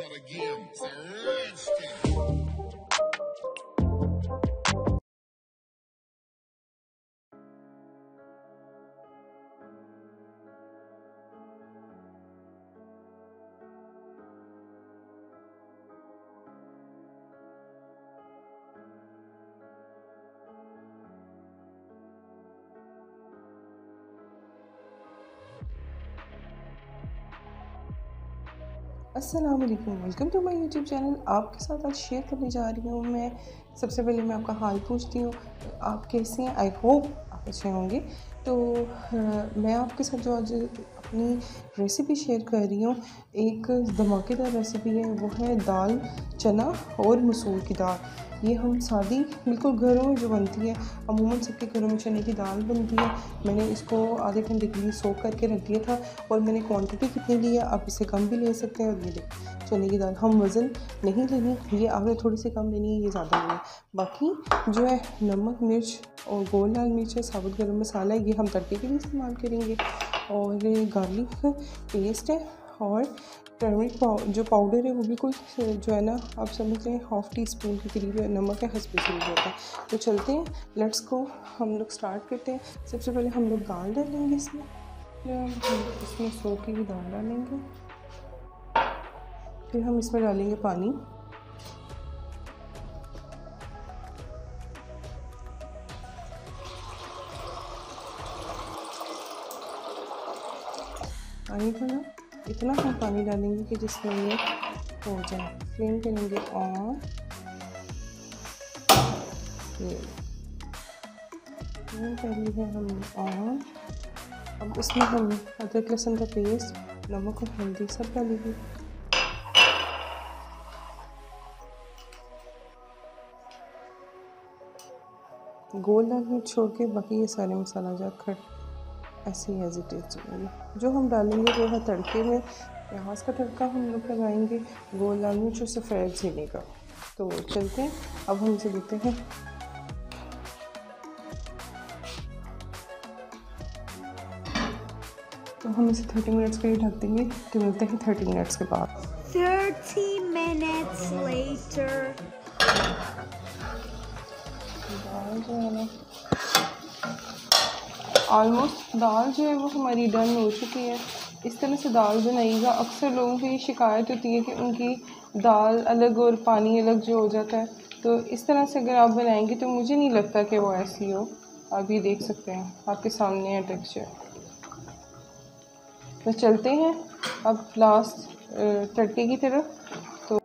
gotta give to Redskins. अस्सलाम वालेकुम, welcome to my YouTube channel. आपके साथ आज शेयर करने जा रही हूँ मैं। सबसे पहले मैं आपका हाल पूछती हूँ, आप कैसे हैं? आई होप आप अच्छे होंगे। तो मैं आपके साथ जो आज अपनी रेसिपी शेयर कर रही हूँ, एक धमाकेदार रेसिपी है। वो है दाल चना और मसूर की दाल। ये हम सादी बिल्कुल घरों में जो बनती है, अमूमन सबके घरों में चने की दाल बनती है। मैंने इसको आधे घंटे के लिए सोक करके रख दिया था और मैंने क्वांटिटी कितनी ली है आप इससे कम भी ले सकते हैं। और ये देखिए चने की दाल, हम वज़न नहीं लेनी, ये आपने थोड़ी सी कम लेनी है, ये ज़्यादा लेनी है। बाकी जो है नमक मिर्च और गोल लाल मिर्च है, साबुत गरम मसाला है, ये हम तड़के के लिए इस्तेमाल करेंगे। और गार्लिक पेस्ट है और टर्मरिक जो पाउडर है वो बिल्कुल जो है ना, आप समझ लें हाफ़ टी स्पून के करीब नमक है, हस्बे से होता है। तो चलते हैं, लेट्स गो, हम लोग स्टार्ट करते हैं। सबसे पहले हम लोग दाल डालेंगे इसमें, इसमें सोख की भी दाल डालेंगे। फिर हम इसमें डालेंगे पानी, थोड़ा इतना हम पानी डालेंगे कि जिसमें ये हो जाए। फ्लेम करेंगे ऑन, ये फ्लेम कर ली है हम ऑन। अब इसमें हम अदरक लहसुन का पेस्ट, नमक और हल्दी सब डालेंगे। गोल लाल मिर्च छोड़ के बाकी ये सारे मसाला जाकर ऐसे ही एज इट इज होंगे। जो हम डालेंगे वो है तड़के में प्याज का तड़का हम लोग लगाएंगे, गोल लाल मिर्च और सफ़ेद जीरे का। तो चलते हैं, अब हम इसे देखते हैं। तो हम इसे 30 मिनट्स के लिए ढक देंगे। तो मिलते हैं 30 मिनट्स के बाद। 30 minutes later. दाल जो है ना, ऑलमोस्ट दाल जो है वो हमारी डन हो चुकी है। इस तरह से दाल बनाइएगा। अक्सर लोगों की शिकायत होती है कि उनकी दाल अलग और पानी अलग जो हो जाता है। तो इस तरह से अगर आप बनाएंगे तो मुझे नहीं लगता कि वो ऐसी हो। आप ये देख सकते हैं, आपके सामने है टेक्सचर। तो चलते हैं अब लास्ट तड़के की तरफ। तो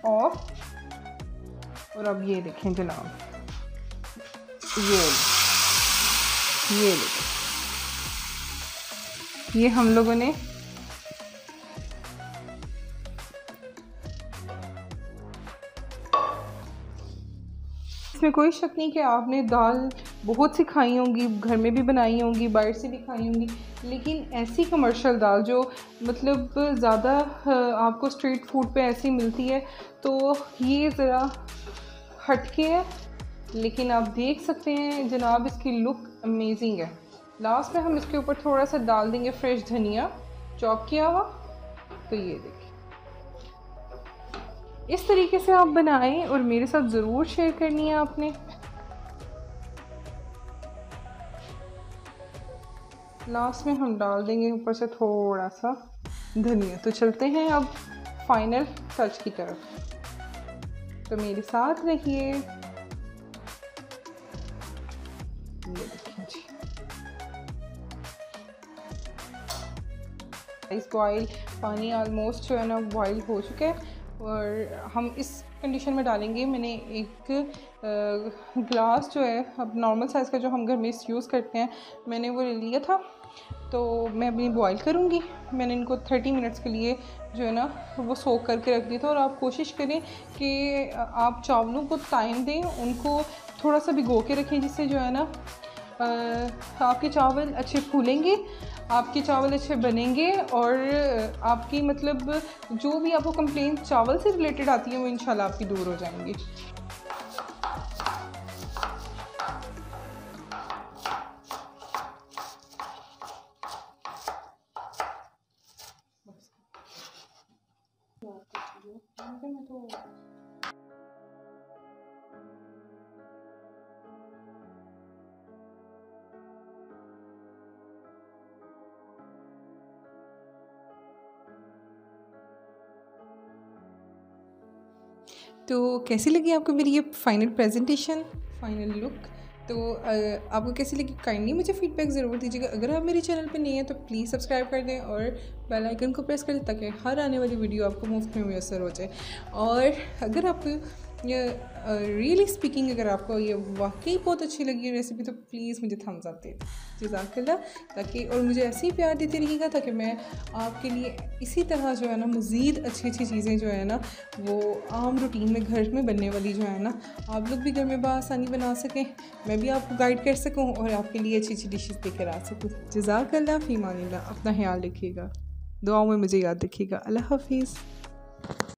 ऑफ, और अब ये देखें जनाब, ये देखें, ये हम लोगों ने इसमें कोई शक नहीं कि आपने दाल बहुत सी खाई होंगी, घर में भी बनाई होंगी, बाहर से भी खाई होंगी, लेकिन ऐसी कमर्शियल दाल जो मतलब ज़्यादा आपको स्ट्रीट फूड पे ऐसी मिलती है, तो ये ज़रा हटके है। लेकिन आप देख सकते हैं जनाब, इसकी लुक अमेजिंग है। लास्ट में हम इसके ऊपर थोड़ा सा डाल देंगे फ्रेश धनिया चॉप किया हुआ। तो ये देखिए, इस तरीके से आप बनाएं और मेरे साथ ज़रूर शेयर करनी है आपने। लास्ट में हम डाल देंगे ऊपर से थोड़ा सा धनिया। तो चलते हैं अब फाइनल टच की तरफ। तो मेरे साथ रहिए। ये देखिए जी, इस बॉयल पानी ऑलमोस्ट जो है ना बॉयल हो चुका है और हम इस कंडीशन में डालेंगे। मैंने एक ग्लास जो है, अब नॉर्मल साइज़ का जो हम घर में यूज़ करते हैं, मैंने वो ले लिया था। तो मैं अभी बॉयल करूँगी। मैंने इनको 30 मिनट्स के लिए जो है ना वो सोक करके रख दिया था। और आप कोशिश करें कि आप चावलों को टाइम दें, उनको थोड़ा सा भिगो के रखें, जिससे जो है ना आपके चावल अच्छे फूलेंगे, आपके चावल अच्छे बनेंगे और आपकी मतलब जो भी आपको कंप्लेंट चावल से रिलेटेड आती है वो इंशाल्लाह आपकी दूर हो जाएंगी। तो कैसी लगी आपको मेरी ये फाइनल प्रेजेंटेशन, फाइनल लुक? तो आपको कैसी लगी काइंडली मुझे फीडबैक ज़रूर दीजिएगा। अगर आप मेरे चैनल पे नहीं हैं तो प्लीज़ सब्सक्राइब कर दें और बेल आइकन को प्रेस कर दें ताकि हर आने वाली वीडियो आपको मुफ्त में मैसर हो जाए। और अगर आपको रियली स्पीकिंग अगर आपको ये वाकई बहुत अच्छी लगी है रेसिपी तो प्लीज़ मुझे थम्स अप दे दें, जज़ाकल्लाह। ताकि और मुझे ऐसे ही प्यार देते रहिएगा ताकि मैं आपके लिए इसी तरह जो है ना मज़ीद अच्छी अच्छी चीज़ें जो है ना वो आम रूटीन में घर में बनने वाली जो है ना आप लोग भी घर में बआसानी बना सकें, मैं भी आपको गाइड कर सकूं और आपके लिए अच्छी अच्छी डिशेस लेकर आ सकूं। जज़ाकल्लाह फ़ी अमानिल्लाह। अपना ख्याल रखिएगा, दुआओं में मुझे याद रखिएगा। अल्लाह हाफिज़।